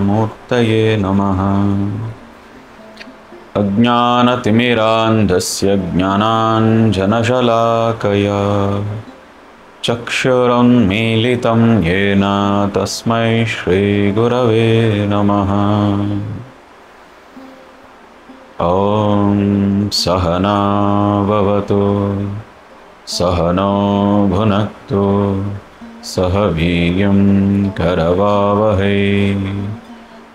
दक्षिणामूर्तये नमः। अज्ञानतिमिरान्धस्य ज्ञानाञ्जनशलाकया चक्षुरुन्मीलितं येन तस्मै श्रीगुरवे नमः। ॐ सहना भवतु सहनो भुनक्तु सह वीर्यं करवावहै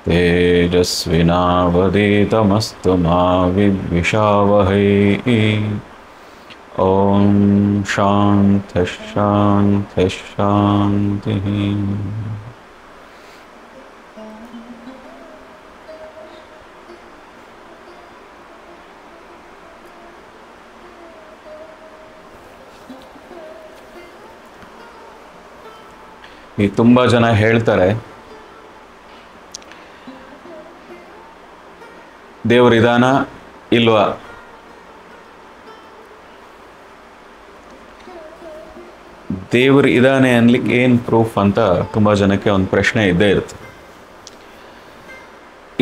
तेजस्विनावधीतमस्तु मा विद्विषावहै। ॐ शान्तिः शान्तिः शान्तिः। ಈ ತುಂಬ ಜನ ಹೇಳ್ತಾರೆ ದೇವರಿದಾನ ಇಲ್ವಾ? ದೇವರು ಇದಾನೆ ಅನ್ಲಿಕ್ಕೆ ಏನು ಪ್ರೂಫ್ ಅಂತ ತುಂಬ ಜನಕ್ಕೆ ಒಂದು ಪ್ರಶ್ನೆ ಇದ್ದೇ ಇರುತ್ತೆ.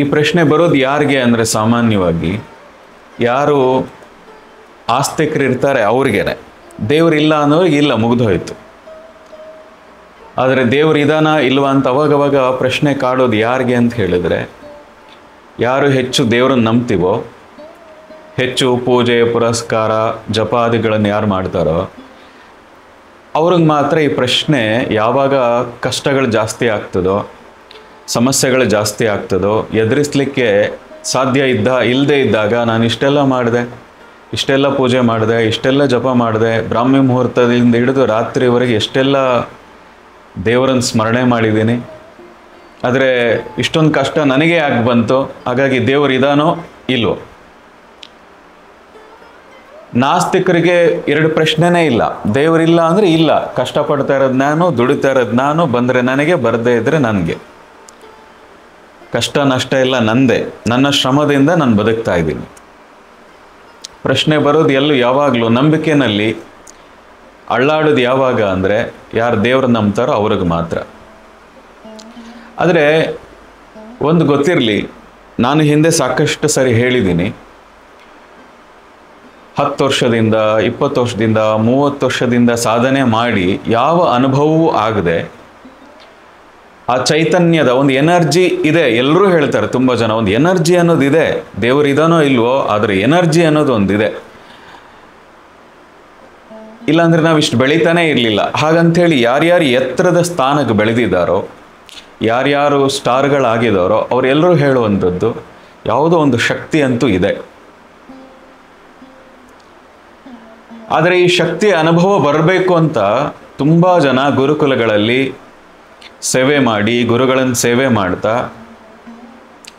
ಈ ಪ್ರಶ್ನೆ ಬರೋದು ಯಾರಿಗೆ ಅಂದರೆ ಸಾಮಾನ್ಯವಾಗಿ ಯಾರು ಆಸ್ತಿಕರಿರ್ತಾರೆ ಅವ್ರಿಗೇನೆ. ದೇವರಿಲ್ಲ ಅನ್ನೋರಿಗೆ ಇಲ್ಲ, ಮುಗಿದೋಯ್ತು. ಆದರೆ ದೇವರು ಇದಾನ ಇಲ್ವಾ ಅಂತ ಅವಾಗವಾಗ ಪ್ರಶ್ನೆ ಕಾಡೋದು ಯಾರಿಗೆ ಅಂತ ಹೇಳಿದ್ರೆ, ಯಾರು ಹೆಚ್ಚು ದೇವರನ್ನು ನಂಬ್ತೀವೋ, ಹೆಚ್ಚು ಪೂಜೆ ಪುರಸ್ಕಾರ ಜಪಾದಿಗಳನ್ನು ಯಾರು ಮಾಡ್ತಾರೋ ಅವ್ರಿಗೆ ಮಾತ್ರ ಈ ಪ್ರಶ್ನೆ ಯಾವಾಗ ಕಷ್ಟಗಳು ಜಾಸ್ತಿ ಆಗ್ತದೋ, ಸಮಸ್ಯೆಗಳು ಜಾಸ್ತಿ ಆಗ್ತದೋ, ಎದುರಿಸಲಿಕ್ಕೆ ಸಾಧ್ಯ ಇಲ್ಲದೇ ಇದ್ದಾಗ ನಾನು ಇಷ್ಟೆಲ್ಲ ಮಾಡಿದೆ, ಇಷ್ಟೆಲ್ಲ ಪೂಜೆ ಮಾಡಿದೆ, ಇಷ್ಟೆಲ್ಲ ಜಪ ಮಾಡಿದೆ, ಬ್ರಾಹ್ಮಿ ಮುಹೂರ್ತದಿಂದ ಹಿಡಿದು ರಾತ್ರಿವರೆಗೆ ಎಷ್ಟೆಲ್ಲ ದೇವರನ್ನು ಸ್ಮರಣೆ ಮಾಡಿದ್ದೀನಿ, ಆದರೆ ಇಷ್ಟೊಂದು ಕಷ್ಟ ನನಗೆ ಯಾಕೆ ಬಂತು, ಹಾಗಾಗಿ ದೇವರು ಇದಾನೋ ಇಲ್ವೋ? ನಾಸ್ತಿಕರಿಗೆ ಎರಡು ಪ್ರಶ್ನೆನೇ ಇಲ್ಲ. ದೇವರಿಲ್ಲ ಅಂದರೆ ಇಲ್ಲ, ಕಷ್ಟಪಡ್ತಾ ಇರೋದು ನಾನು, ದುಡಿತಾ ಇರೋದು ನಾನು, ಬಂದರೆ ನನಗೆ, ಬರದೇ ಇದ್ದರೆ ನನಗೆ. ಕಷ್ಟ ನಷ್ಟ ಎಲ್ಲ ನಂದೇ, ನನ್ನ ಶ್ರಮದಿಂದ ನಾನು ಬದುಕ್ತಾ ಇದ್ದೀನಿ. ಪ್ರಶ್ನೆ ಬರೋದು ಎಲ್ಲೂ ಯಾವಾಗಲೂ ನಂಬಿಕೆಯಲ್ಲಿ ಅಳ್ಳಾಡೋದು ಯಾವಾಗ ಅಂದರೆ ಯಾರು ದೇವ್ರು ನಂಬ್ತಾರೋ ಅವ್ರಿಗೆ ಮಾತ್ರ. ಆದರೆ ಒಂದು ಗೊತ್ತಿರಲಿ, ನಾನು ಹಿಂದೆ ಸಾಕಷ್ಟು ಸರಿ ಹೇಳಿದ್ದೀನಿ, 10 ವರ್ಷದಿಂದ 20 ವರ್ಷದಿಂದ 30 ವರ್ಷದಿಂದ ಸಾಧನೆ ಮಾಡಿ ಯಾವ ಅನುಭವವೂ ಆಗದೆ ಆ ಚೈತನ್ಯದ ಒಂದು ಎನರ್ಜಿ ಇದೆ. ಎಲ್ಲರೂ ಹೇಳ್ತಾರೆ, ತುಂಬ ಜನ ಒಂದು ಎನರ್ಜಿ ಅನ್ನೋದಿದೆ, ದೇವರು ಇದಾನೋ ಇಲ್ವೋ, ಆದರೆ ಎನರ್ಜಿ ಅನ್ನೋದು ಒಂದಿದೆ. ಇಲ್ಲಾಂದರೆ ನಾವು ಇಷ್ಟು ಬೆಳೀತಾನೇ ಇರಲಿಲ್ಲ. ಹಾಗಂಥೇಳಿ ಯಾರ್ಯಾರು ಎತ್ತರದ ಸ್ಥಾನಕ್ಕೆ ಬೆಳೆದಿದ್ದಾರೋ, ಯಾರ್ಯಾರು ಸ್ಟಾರ್ಗಳಾಗಿದ್ದಾರೋ ಅವರೆಲ್ಲರೂ ಹೇಳುವಂಥದ್ದು ಯಾವುದೋ ಒಂದು ಶಕ್ತಿ ಅಂತೂ ಇದೆ. ಆದರೆ ಈ ಶಕ್ತಿಯ ಅನುಭವ ಬರಬೇಕು ಅಂತ ತುಂಬ ಜನ ಗುರುಕುಲಗಳಲ್ಲಿ ಸೇವೆ ಮಾಡಿ, ಗುರುಗಳನ್ನು ಸೇವೆ ಮಾಡ್ತಾ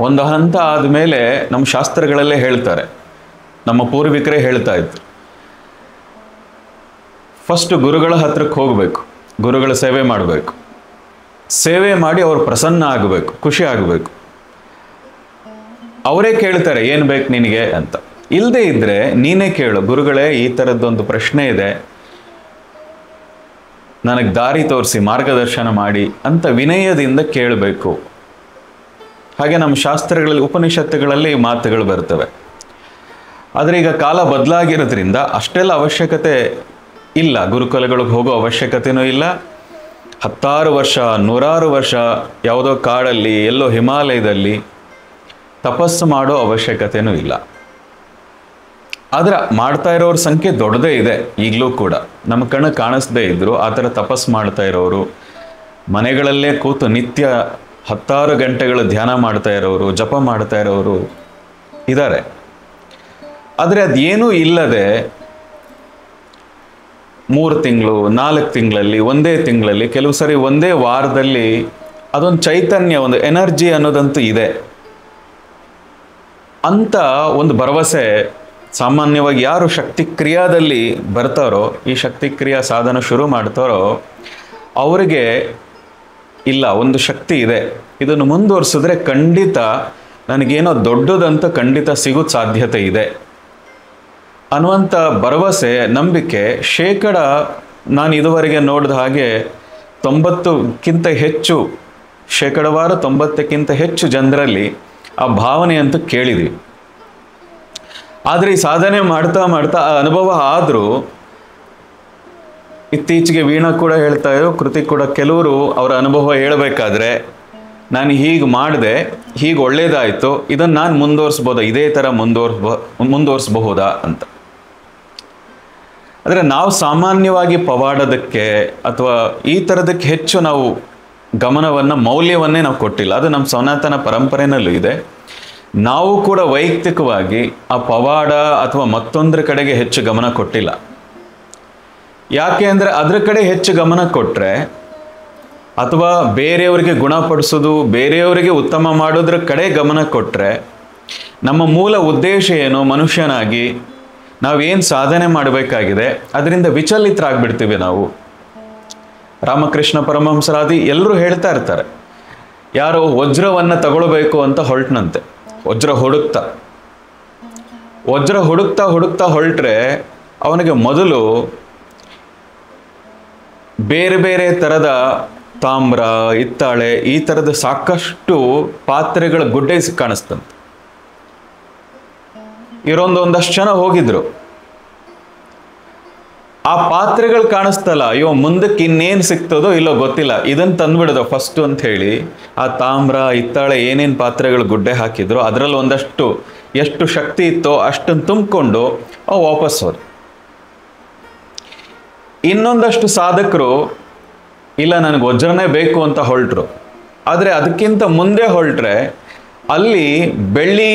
ಒಂದು ಹಂತ ಆದಮೇಲೆ ನಮ್ಮ ಶಾಸ್ತ್ರಗಳಲ್ಲೇ ಹೇಳ್ತಾರೆ, ನಮ್ಮ ಪೂರ್ವಿಕರೇ ಹೇಳ್ತಾ ಇದ್ರು, ಫಸ್ಟ್ ಗುರುಗಳ ಹತ್ರಕ್ಕೆ ಹೋಗಬೇಕು, ಗುರುಗಳ ಸೇವೆ ಮಾಡಬೇಕು, ಸೇವೆ ಮಾಡಿ ಅವ್ರು ಪ್ರಸನ್ನ ಆಗಬೇಕು, ಖುಷಿ ಆಗಬೇಕು. ಅವರೇ ಕೇಳ್ತಾರೆ ಏನು ಬೇಕು ನಿನಗೆ ಅಂತ. ಇಲ್ಲದೇ ಇದ್ದರೆ ನೀನೇ ಕೇಳು, ಗುರುಗಳೇ ಈ ಥರದ್ದೊಂದು ಪ್ರಶ್ನೆ ಇದೆ, ನನಗೆ ದಾರಿ ತೋರಿಸಿ, ಮಾರ್ಗದರ್ಶನ ಮಾಡಿ ಅಂತ ವಿನಯದಿಂದ ಕೇಳಬೇಕು. ಹಾಗೆ ನಮ್ಮ ಶಾಸ್ತ್ರಗಳಲ್ಲಿ ಉಪನಿಷತ್ತುಗಳಲ್ಲಿ ಮಾತುಗಳು ಬರ್ತವೆ. ಆದರೆ ಈಗ ಕಾಲ ಬದಲಾಗಿರೋದ್ರಿಂದ ಅಷ್ಟೆಲ್ಲ ಅವಶ್ಯಕತೆ ಇಲ್ಲ, ಗುರುಕುಲಗಳಿಗೆ ಹೋಗೋ ಅವಶ್ಯಕತೆಯೂ ಇಲ್ಲ. 10 ವರ್ಷ 100 ವರ್ಷ ಯಾವುದೋ ಕಾಡಲ್ಲಿ ಎಲ್ಲೋ ಹಿಮಾಲಯದಲ್ಲಿ ತಪಸ್ಸು ಮಾಡೋ ಅವಶ್ಯಕತೆಯೂ ಇಲ್ಲ. ಆದರೆ ಮಾಡ್ತಾ ಇರೋರ ಸಂಖ್ಯೆ ದೊಡ್ಡದೇ ಇದೆ ಈಗಲೂ ಕೂಡ. ನಮ್ಮ ಕಣ್ಣು ಕಾಣಿಸ್ದೇ ಇದ್ದರು ಆ ಥರ ತಪಸ್ಸು ಮಾಡ್ತಾ ಇರೋರು, ಮನೆಗಳಲ್ಲೇ ಕೂತು ನಿತ್ಯ 10 ಗಂಟೆಗಳು ಧ್ಯಾನ ಮಾಡ್ತಾ ಇರೋರು, ಜಪ ಮಾಡ್ತಾ ಇರೋರು ಇದ್ದಾರೆ. ಆದರೆ ಅದೇನೂ ಇಲ್ಲದೆ 3 ತಿಂಗಳು 4 ತಿಂಗಳಲ್ಲಿ, ಒಂದೇ ತಿಂಗಳಲ್ಲಿ, ಕೆಲವು ಸರಿ ಒಂದೇ ವಾರದಲ್ಲಿ ಅದೊಂದು ಚೈತನ್ಯ, ಒಂದು ಎನರ್ಜಿ ಅನ್ನೋದಂತೂ ಇದೆ ಅಂತ ಒಂದು ಭರವಸೆ ಸಾಮಾನ್ಯವಾಗಿ ಯಾರು ಶಕ್ತಿ ಕ್ರಿಯಾದಲ್ಲಿ ಬರ್ತಾರೋ, ಈ ಶಕ್ತಿ ಕ್ರಿಯಾ ಸಾಧನ ಶುರು ಮಾಡ್ತಾರೋ ಅವರಿಗೆ ಇಲ್ಲ, ಒಂದು ಶಕ್ತಿ ಇದೆ, ಇದನ್ನು ಮುಂದುವರಿಸಿದ್ರೆ ಖಂಡಿತ ನನಗೇನೋ ದೊಡ್ಡದಂತ ಖಂಡಿತ ಸಿಗೋದು ಸಾಧ್ಯತೆ ಇದೆ ಅನ್ನುವಂಥ ಭರವಸೆ, ನಂಬಿಕೆ ಶೇಕಡ ನಾನು ಇದುವರೆಗೆ ನೋಡಿದ ಹಾಗೆ 90ಕ್ಕಿಂತ ಹೆಚ್ಚು ಶೇಕಡವಾರು 90ಕ್ಕಿಂತ ಹೆಚ್ಚು ಜನರಲ್ಲಿ ಆ ಭಾವನೆಯಂತೂ ಕೇಳಿದ್ವಿ. ಆದರೆ ಈ ಸಾಧನೆ ಮಾಡ್ತಾ ಮಾಡ್ತಾ ಆ ಅನುಭವ ಆದರೂ, ಇತ್ತೀಚೆಗೆ ವೀಣಾ ಕೂಡ ಹೇಳ್ತಾ ಇದ್ರು, ಕೃತಿ ಕೂಡ, ಕೆಲವರು ಅವರ ಅನುಭವ ಹೇಳಬೇಕಾದ್ರೆ ನಾನು ಹೀಗೆ ಮಾಡಿದೆ, ಹೀಗೆ ಒಳ್ಳೇದಾಯಿತು, ಇದನ್ನು ನಾನು ಮುಂದುವರಿಸ್ಬೋದಾ, ಇದೇ ಥರ ಮುಂದುವರಿಸಬಹುದಾ ಅಂತ. ಆದರೆ ನಾವು ಸಾಮಾನ್ಯವಾಗಿ ಪವಾಡದಕ್ಕೆ ಅಥವಾ ಈ ಥರದಕ್ಕೆ ಹೆಚ್ಚು ನಾವು ಗಮನವನ್ನು, ಮೌಲ್ಯವನ್ನೇ ನಾವು ಕೊಟ್ಟಿಲ್ಲ. ಅದು ನಮ್ಮ ಸನಾತನ ಪರಂಪರೆಯಲ್ಲೂ ಇದೆ. ನಾವು ಕೂಡ ವೈಯಕ್ತಿಕವಾಗಿ ಆ ಪವಾಡ ಅಥವಾ ಮತ್ತೊಂದರ ಕಡೆಗೆ ಹೆಚ್ಚು ಗಮನ ಕೊಟ್ಟಿಲ್ಲ. ಯಾಕೆ ಅಂದರೆ ಅದರ ಕಡೆ ಹೆಚ್ಚು ಗಮನ ಕೊಟ್ಟರೆ, ಅಥವಾ ಬೇರೆಯವರಿಗೆ ಗುಣಪಡಿಸೋದು, ಬೇರೆಯವರಿಗೆ ಉತ್ತಮ ಮಾಡೋದ್ರ ಕಡೆ ಗಮನ ಕೊಟ್ಟರೆ, ನಮ್ಮ ಮೂಲ ಉದ್ದೇಶ ಏನು, ಮನುಷ್ಯನಾಗಿ ನಾವೇನು ಸಾಧನೆ ಮಾಡಬೇಕಾಗಿದೆ ಅದರಿಂದ ವಿಚಲಿತರಾಗ್ಬಿಡ್ತೀವಿ ನಾವು. ರಾಮಕೃಷ್ಣ ಪರಮಹಂಸರಾದಿ ಎಲ್ಲರೂ ಹೇಳ್ತಾ ಇರ್ತಾರೆ, ಯಾರೋ ವಜ್ರವನ್ನು ತಗೊಳ್ಬೇಕು ಅಂತ ಹೊರಟನಂತೆ, ವಜ್ರ ಹುಡುಕ್ತಾ ಹೊರಟ್ರೆ ಅವನಿಗೆ ಮೊದಲು ಬೇರೆ ಬೇರೆ ಥರದ ತಾಮ್ರ, ಹಿತ್ತಾಳೆ, ಈ ಥರದ ಸಾಕಷ್ಟು ಪಾತ್ರೆಗಳ ಗುಡ್ಡೆ ಕಾಣಿಸ್ತಂತೆ. ಒಂದಷ್ಟು ಜನ ಹೋಗಿದ್ರು, ಆ ಪಾತ್ರೆಗಳು ಕಾಣಿಸ್ತಲ್ಲ, ಅಯ್ಯೋ ಮುಂದಕ್ಕೆ ಇನ್ನೇನು ಸಿಗ್ತದೋ ಇಲ್ಲೋ ಗೊತ್ತಿಲ್ಲ, ಇದನ್ನು ತಂದ್ಬಿಡೋದು ಫಸ್ಟು ಅಂತ ಹೇಳಿ ಆ ತಾಮ್ರ, ಹಿತ್ತಾಳೆ ಏನೇನು ಪಾತ್ರೆಗಳು ಗುಡ್ಡೆ ಹಾಕಿದ್ರು ಅದರಲ್ಲಿ ಒಂದಷ್ಟು ಎಷ್ಟು ಶಕ್ತಿ ಇತ್ತೋ ಅಷ್ಟನ್ನು ತುಂಬಿಕೊಂಡು ವಾಪಸ್ ಹೋದ್ರು. ಇನ್ನೊಂದಷ್ಟು ಸಾಧಕರು ಇಲ್ಲ ನನಗೆ ವಜ್ರನೇ ಬೇಕು ಅಂತ ಹೊರಟರು. ಆದರೆ ಅದಕ್ಕಿಂತ ಮುಂದೆ ಹೊರಟ್ರೆ ಅಲ್ಲಿ ಬೆಳ್ಳಿ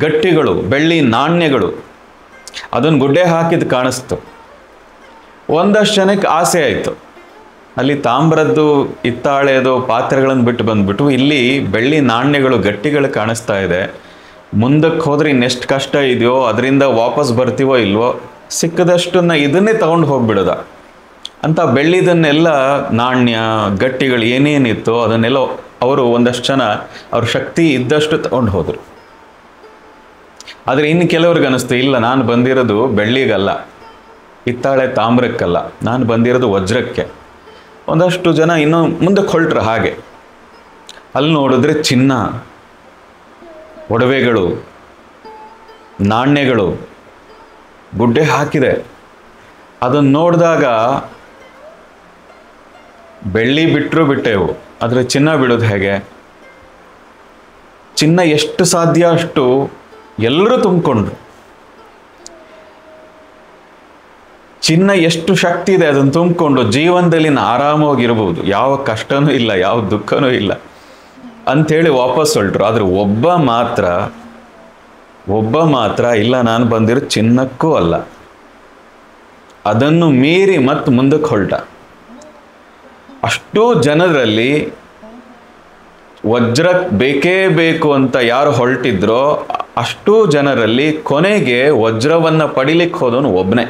ಗಟ್ಟಿಗಳು, ಬೆಳ್ಳಿ ನಾಣ್ಯಗಳು ಅದನ್ನು ಗುಡ್ಡೆ ಹಾಕಿದ್ದು ಕಾಣಿಸ್ತು. ಒಂದಷ್ಟು ಜನಕ್ಕೆ ಆಸೆ ಆಯಿತು, ಅಲ್ಲಿ ತಾಮ್ರದ್ದು, ಹಿತ್ತಾಳೆದು ಪಾತ್ರೆಗಳನ್ನು ಬಿಟ್ಟು ಬಂದ್ಬಿಟ್ಟು ಇಲ್ಲಿ ಬೆಳ್ಳಿ ನಾಣ್ಯಗಳು, ಗಟ್ಟಿಗಳು ಕಾಣಿಸ್ತಾ ಇದೆ, ಮುಂದಕ್ಕೆ ಹೋದ್ರೆ ಇನ್ನೆಷ್ಟು ಕಷ್ಟ ಇದೆಯೋ, ಅದರಿಂದ ವಾಪಸ್ ಬರ್ತೀವೋ ಇಲ್ವೋ, ಸಿಕ್ಕದಷ್ಟನ್ನ ಇದನ್ನೇ ತಗೊಂಡು ಹೋಗ್ಬಿಡೋದ ಅಂತ ಬೆಳ್ಳಿದನ್ನೆಲ್ಲ, ನಾಣ್ಯ ಗಟ್ಟಿಗಳು ಏನೇನಿತ್ತು ಅದನ್ನೆಲ್ಲ ಅವರು ಒಂದಷ್ಟು ಜನ ಅವ್ರ ಶಕ್ತಿ ಇದ್ದಷ್ಟು ತಗೊಂಡು ಹೋದರು. ಆದರೆ ಇನ್ನು ಕೆಲವ್ರಿಗೆ ಅನ್ನಿಸ್ತು, ಇಲ್ಲ ನಾನು ಬಂದಿರೋದು ಬೆಳ್ಳಿಗಲ್ಲ, ಹಿತ್ತಾಳೆ ತಾಮ್ರಕ್ಕಲ್ಲ, ನಾನು ಬಂದಿರೋದು ವಜ್ರಕ್ಕೆ. ಒಂದಷ್ಟು ಜನ ಇನ್ನೂ ಮುಂದಕ್ಕೆ ಹೊರಟ್ರು. ಹಾಗೆ ಅಲ್ಲಿ ನೋಡಿದ್ರೆ ಚಿನ್ನ, ಒಡವೆಗಳು, ನಾಣ್ಯಗಳು ಗುಡ್ಡೆ ಹಾಕಿದೆ. ಅದನ್ನು ನೋಡಿದಾಗ ಬೆಳ್ಳಿ ಬಿಟ್ಟೆವು, ಆದರೆ ಚಿನ್ನ ಬಿಡೋದು ಹೇಗೆ? ಚಿನ್ನ ಎಷ್ಟು ಸಾಧ್ಯ ಅಷ್ಟು ಎಲ್ಲರೂ ತುಂಬಿಕೊಂಡ್ರು. ಚಿನ್ನ ಎಷ್ಟು ಶಕ್ತಿ ಇದೆ ಅದನ್ನು ತುಂಬಿಕೊಂಡು ಜೀವನದಲ್ಲಿ ಆರಾಮವಾಗಿರ್ಬೋದು, ಯಾವ ಕಷ್ಟನೂ ಇಲ್ಲ, ಯಾವ ದುಃಖನೂ ಇಲ್ಲ ಅಂಥೇಳಿ ವಾಪಸ್ ಹೊರಟ್ರು. ಆದರೆ ಒಬ್ಬ ಮಾತ್ರ ಇಲ್ಲ, ನಾನು ಬಂದಿರೋ ಚಿನ್ನಕ್ಕೂ ಅಲ್ಲ, ಅದನ್ನು ಮೀರಿ ಮತ್ತೆ ಮುಂದಕ್ಕೆ ಹೊರಟ. ಅಷ್ಟೂ ಜನರಲ್ಲಿ ವಜ್ರ ಬೇಕೇ ಬೇಕು ಅಂತ ಯಾರು ಹೊರಟಿದ್ರೋ ಅಷ್ಟೂ ಜನರಲ್ಲಿ ಕೊನೆಗೆ ವಜ್ರವನ್ನು ಪಡಿಲಿಕ್ಕೆ ಹೋದವನು ಒಬ್ಬನೇ.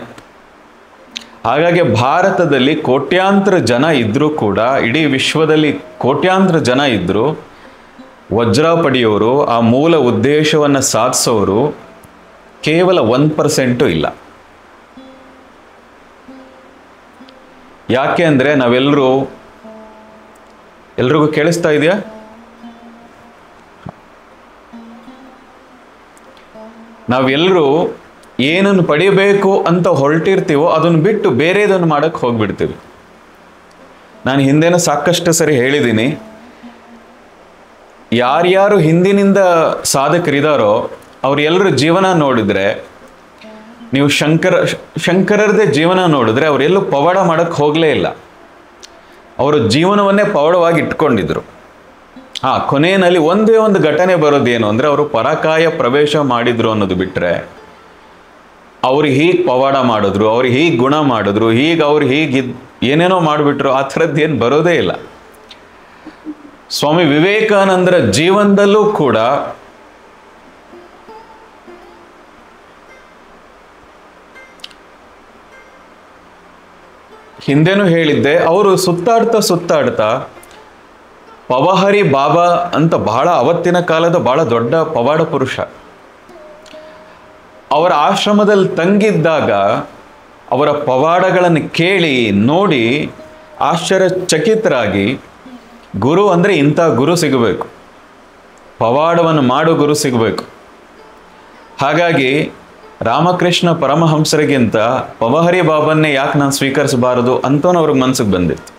ಹಾಗಾಗಿ ಭಾರತದಲ್ಲಿ ಕೋಟ್ಯಾಂತರ ಜನ ಇದ್ದರೂ ಕೂಡ, ಇಡೀ ವಿಶ್ವದಲ್ಲಿ ಕೋಟ್ಯಾಂತರ ಜನ ಇದ್ದರೂ ವಜ್ರ ಪಡೆಯೋರು, ಆ ಮೂಲ ಉದ್ದೇಶವನ್ನು ಸಾಧಿಸೋರು ಕೇವಲ 1% ಇಲ್ಲ. ಯಾಕೆ ಅಂದರೆ ಎಲ್ರಿಗೂ ಕೇಳಿಸ್ತಾ ಇದೆಯಾ? ನಾವೆಲ್ಲರೂ ಏನನ್ನು ಪಡೆಯಬೇಕು ಅಂತ ಹೊರಟಿರ್ತೀವೋ ಅದನ್ನು ಬಿಟ್ಟು ಬೇರೆದನ್ನು ಮಾಡೋಕ್ಕೆ ಹೋಗ್ಬಿಡ್ತೀವಿ. ನಾನು ಹಿಂದೆನೂ ಸಾಕಷ್ಟು ಸರಿ ಹೇಳಿದ್ದೀನಿ, ಯಾರ್ಯಾರು ಹಿಂದಿನಿಂದ ಸಾಧಕರಿದ್ದಾರೋ ಅವರೆಲ್ಲರ ಜೀವನ ನೋಡಿದ್ರೆ, ನೀವು ಶಂಕರರದೇ ಜೀವನ ನೋಡಿದ್ರೆ ಅವರೆಲ್ಲೂ ಪವಾಡ ಮಾಡೋಕ್ಕೆ ಹೋಗಲೇ ಇಲ್ಲ. ಅವರು ಜೀವನವನ್ನೇ ಪವಾಡವಾಗಿ ಇಟ್ಕೊಂಡಿದ್ರು. ಕೊನೆಯಲ್ಲಿ ಒಂದೇ ಒಂದು ಘಟನೆ ಬರೋದೇನು ಅಂದರೆ, ಅವರು ಪರಕಾಯ ಪ್ರವೇಶ ಮಾಡಿದ್ರು ಅನ್ನೋದು ಬಿಟ್ಟರೆ, ಅವ್ರು ಹೀಗೆ ಪವಾಡ ಮಾಡಿದ್ರು, ಅವ್ರು ಹೀಗೆ ಗುಣ ಮಾಡಿದ್ರು, ಅವ್ರು ಹೀಗೆ ಏನೇನೋ ಮಾಡಿಬಿಟ್ರು, ಆ ಥರದ್ದೇನು ಬರೋದೇ ಇಲ್ಲ. ಸ್ವಾಮಿ ವಿವೇಕಾನಂದರ ಜೀವನದಲ್ಲೂ ಕೂಡ ಹಿಂದೆನೂ ಹೇಳಿದ್ದೆ, ಅವರು ಸುತ್ತಾಡ್ತಾ ಪವಹರಿ ಬಾಬಾ ಅಂತ ಬಹಳ ಅವತ್ತಿನ ಕಾಲದ ಬಹಳ ದೊಡ್ಡ ಪವಾಡ ಪುರುಷ, ಅವರ ಆಶ್ರಮದಲ್ಲಿ ತಂಗಿದ್ದಾಗ ಅವರ ಪವಾಡಗಳನ್ನು ಕೇಳಿ ನೋಡಿ ಆಶ್ಚರ್ಯಚಕಿತರಾಗಿ ಗುರು ಅಂದರೆ ಇಂಥ ಗುರು ಸಿಗಬೇಕು, ಪವಾಡವನ್ನು ಮಾಡೋ ಗುರು ಸಿಗಬೇಕು. ಹಾಗಾಗಿ ರಾಮಕೃಷ್ಣ ಪರಮಹಂಸರಿಗಿಂತ ಪವಹರಿ ಬಾಬನ್ನೇ ಯಾಕೆ ನಾನು ಸ್ವೀಕರಿಸಬಾರದು ಅಂತನೂ ಅವ್ರಿಗೆ ಮನಸ್ಸಿಗೆ ಬಂದಿತ್ತು.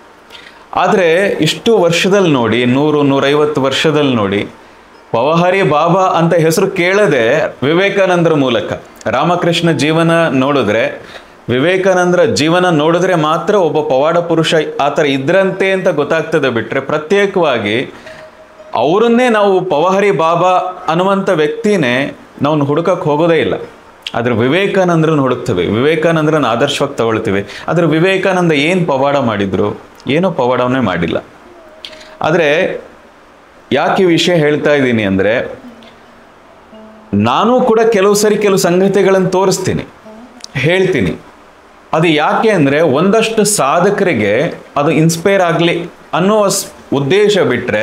ಆದರೆ ಇಷ್ಟು ವರ್ಷದಲ್ಲಿ ನೋಡಿ, 100-150 ವರ್ಷದಲ್ಲಿ ನೋಡಿ, ಪವಹರಿ ಬಾಬಾ ಅಂತ ಹೆಸರು ಕೇಳದೆ ವಿವೇಕಾನಂದರ ಮೂಲಕ ರಾಮಕೃಷ್ಣ ಜೀವನ ನೋಡಿದ್ರೆ, ವಿವೇಕಾನಂದರ ಜೀವನ ನೋಡಿದ್ರೆ ಮಾತ್ರ ಒಬ್ಬ ಪವಾಡ ಪುರುಷ ಆ ಥರ ಇದ್ರಂತೆ ಅಂತ ಗೊತ್ತಾಗ್ತದೆ. ಬಿಟ್ಟರೆ ಪ್ರತ್ಯೇಕವಾಗಿ ಅವರನ್ನೇ ನಾವು ಪವಹರಿ ಬಾಬಾ ಅನ್ನುವಂಥ ವ್ಯಕ್ತಿನೇ ನಾವು ಹುಡುಕಕ್ಕೆ ಹೋಗೋದೇ ಇಲ್ಲ. ಆದರೆ ವಿವೇಕಾನಂದರನ್ನು ಹುಡುಕ್ತೇವೆ, ವಿವೇಕಾನಂದರನ್ನು ಆದರ್ಶವಾಗಿ ತಗೊಳ್ತೀವಿ. ಆದರೆ ವಿವೇಕಾನಂದ ಏನು ಪವಾಡ ಮಾಡಿದ್ರು? ಏನೋ ಪವಾಡವನ್ನೇ ಮಾಡಿಲ್ಲ. ಆದರೆ ಯಾಕೆ ಈ ವಿಷಯ ಹೇಳ್ತಾ ಇದ್ದೀನಿ ಅಂದರೆ, ನಾನು ಕೂಡ ಕೆಲವು ಸಂಗತಿಗಳನ್ನು ತೋರಿಸ್ತೀನಿ, ಹೇಳ್ತೀನಿ. ಅದು ಯಾಕೆ ಅಂದರೆ ಒಂದಷ್ಟು ಸಾಧಕರಿಗೆ ಅದು ಇನ್ಸ್ಪೈರ್ ಆಗಲಿ ಅನ್ನೋ ಉದ್ದೇಶ ಬಿಟ್ಟರೆ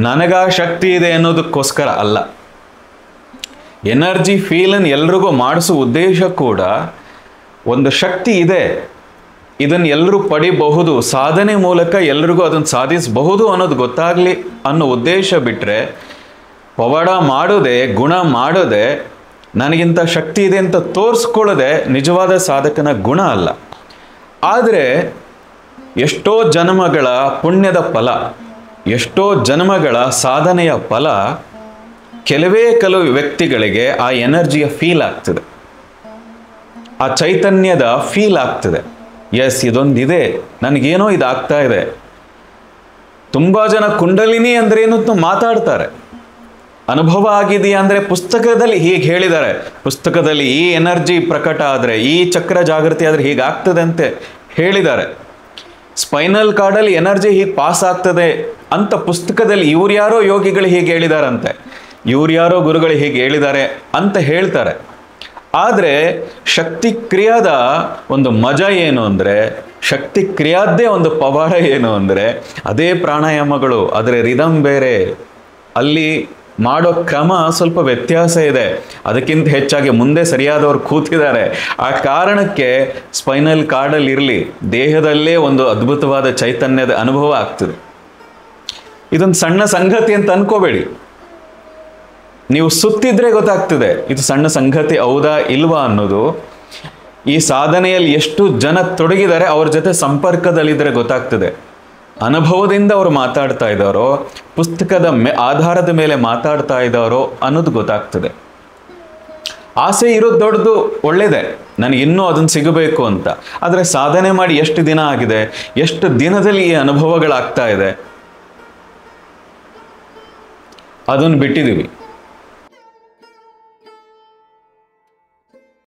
ನನಗ ಶಕ್ತಿ ಇದೆ ಅನ್ನೋದಕ್ಕೋಸ್ಕರ ಅಲ್ಲ. ಎನರ್ಜಿ ಫೀಲನ್ನು ಎಲ್ರಿಗೂ ಮಾಡಿಸೋ ಉದ್ದೇಶ ಕೂಡ ಒಂದು ಶಕ್ತಿ ಇದೆ, ಇದನ್ನು ಎಲ್ಲರೂ ಪಡಿಬಹುದು, ಸಾಧನೆ ಮೂಲಕ ಎಲ್ರಿಗೂ ಅದನ್ನು ಸಾಧಿಸಬಹುದು ಅನ್ನೋದು ಗೊತ್ತಾಗಲಿ ಅನ್ನೋ ಉದ್ದೇಶ ಬಿಟ್ಟರೆ ಪವಾಡ ಮಾಡೋದೆ, ಗುಣ ಮಾಡೋದೆ, ನನಗಿಂತ ಶಕ್ತಿ ಇದೆ ಅಂತ ತೋರಿಸ್ಕೊಳ್ಳೋದೆ ನಿಜವಾದ ಸಾಧಕನ ಗುಣ ಅಲ್ಲ. ಆದರೆ ಎಷ್ಟೋ ಜನ್ಮಗಳ ಪುಣ್ಯದ ಫಲ, ಎಷ್ಟೋ ಜನ್ಮಗಳ ಸಾಧನೆಯ ಫಲ ಕೆಲವು ವ್ಯಕ್ತಿಗಳಿಗೆ ಆ ಎನರ್ಜಿಯ ಫೀಲ್ ಆಗ್ತದೆ, ಆ ಚೈತನ್ಯದ ಫೀಲ್ ಆಗ್ತದೆ. ಎಸ್, ಇದೊಂದಿದೆ, ನನಗೇನೋ ಇದಾಗ್ತಾ ಇದೆ. ತುಂಬ ಜನ ಕುಂಡಲಿನಿ ಅಂದ್ರೆ ಏನು ಅಂತ ಮಾತಾಡ್ತಾರೆ. ಅನುಭವ ಆಗಿದೆಯಾ ಅಂದರೆ ಪುಸ್ತಕದಲ್ಲಿ ಹೀಗೆ ಹೇಳಿದ್ದಾರೆ, ಪುಸ್ತಕದಲ್ಲಿ ಈ ಎನರ್ಜಿ ಪ್ರಕಟ ಆದರೆ, ಈ ಚಕ್ರ ಜಾಗೃತಿ ಆದರೆ ಹೀಗಾಗ್ತದೆ ಅಂತ ಹೇಳಿದ್ದಾರೆ. ಸ್ಪೈನಲ್ ಕಾರ್ಡಲ್ಲಿ ಎನರ್ಜಿ ಹೀಗೆ ಪಾಸ್ ಆಗ್ತದೆ ಅಂತ ಪುಸ್ತಕದಲ್ಲಿ ಇವ್ರ್ಯಾರೋ ಯೋಗಿಗಳು ಹೀಗೆ ಹೇಳಿದಾರಂತೆ, ಇವ್ರ್ಯಾರೋ ಗುರುಗಳು ಹೀಗೆ ಹೇಳಿದ್ದಾರೆ ಅಂತ ಹೇಳ್ತಾರೆ. ಆದರೆ ಶಕ್ತಿ ಕ್ರಿಯಾದ ಒಂದು ಮಜಾ ಏನು ಅಂದರೆ, ಶಕ್ತಿ ಕ್ರಿಯಾದ್ದೇ ಒಂದು ಪವಾಡ ಏನು ಅಂದರೆ ಅದೇ ಪ್ರಾಣಾಯಾಮಗಳು. ಆದರೆ ರಿದಮ್ ಬೇರೆ, ಅಲ್ಲಿ ಮಾಡೋ ಕ್ರಮ ಸ್ವಲ್ಪ ವ್ಯತ್ಯಾಸ ಇದೆ. ಅದಕ್ಕಿಂತ ಹೆಚ್ಚಾಗಿ ಮುಂದೆ ಸರಿಯಾದವರು ಕೂತಿದ್ದಾರೆ. ಆ ಕಾರಣಕ್ಕೆ ಸ್ಪೈನಲ್ ಕಾರ್ಡಲ್ಲಿ ಇರಲಿ, ದೇಹದಲ್ಲೇ ಒಂದು ಅದ್ಭುತವಾದ ಚೈತನ್ಯದ ಅನುಭವ ಆಗ್ತದೆ. ಇದೊಂದು ಸಣ್ಣ ಸಂಗತಿ ಅಂತ ಅನ್ಕೋಬೇಡಿ, ನೀವು ಸುತ್ತಿದ್ರೆ ಗೊತ್ತಾಗ್ತದೆ ಇದು ಸಣ್ಣ ಸಂಗತಿ ಹೌದಾ ಇಲ್ವಾ ಅನ್ನೋದು. ಈ ಸಾಧನೆಯಲ್ಲಿ ಎಷ್ಟು ಜನ ತೊಡಗಿದ್ದಾರೆ, ಅವ್ರ ಜೊತೆ ಸಂಪರ್ಕದಲ್ಲಿದ್ದರೆ ಗೊತ್ತಾಗ್ತದೆ. ಅನುಭವದಿಂದ ಅವರು ಮಾತಾಡ್ತಾ ಇದ್ದಾರೋ, ಪುಸ್ತಕದ ಆಧಾರದ ಮೇಲೆ ಮಾತಾಡ್ತಾ ಇದ್ದಾರೋ ಅನ್ನೋದು ಗೊತ್ತಾಗ್ತದೆ. ಆಸೆ ಇರೋದು ದೊಡ್ಡದು, ಒಳ್ಳೇದೆ, ನನಗೆ ಇನ್ನೂ ಅದನ್ನು ಸಿಗಬೇಕು ಅಂತ. ಆದರೆ ಸಾಧನೆ ಮಾಡಿ ಎಷ್ಟು ದಿನ ಆಗಿದೆ, ಎಷ್ಟು ದಿನದಲ್ಲಿ ಈ ಅನುಭವಗಳಾಗ್ತಾ ಇದೆ, ಅದನ್ನು ಬಿಟ್ಟಿದ್ದೀವಿ.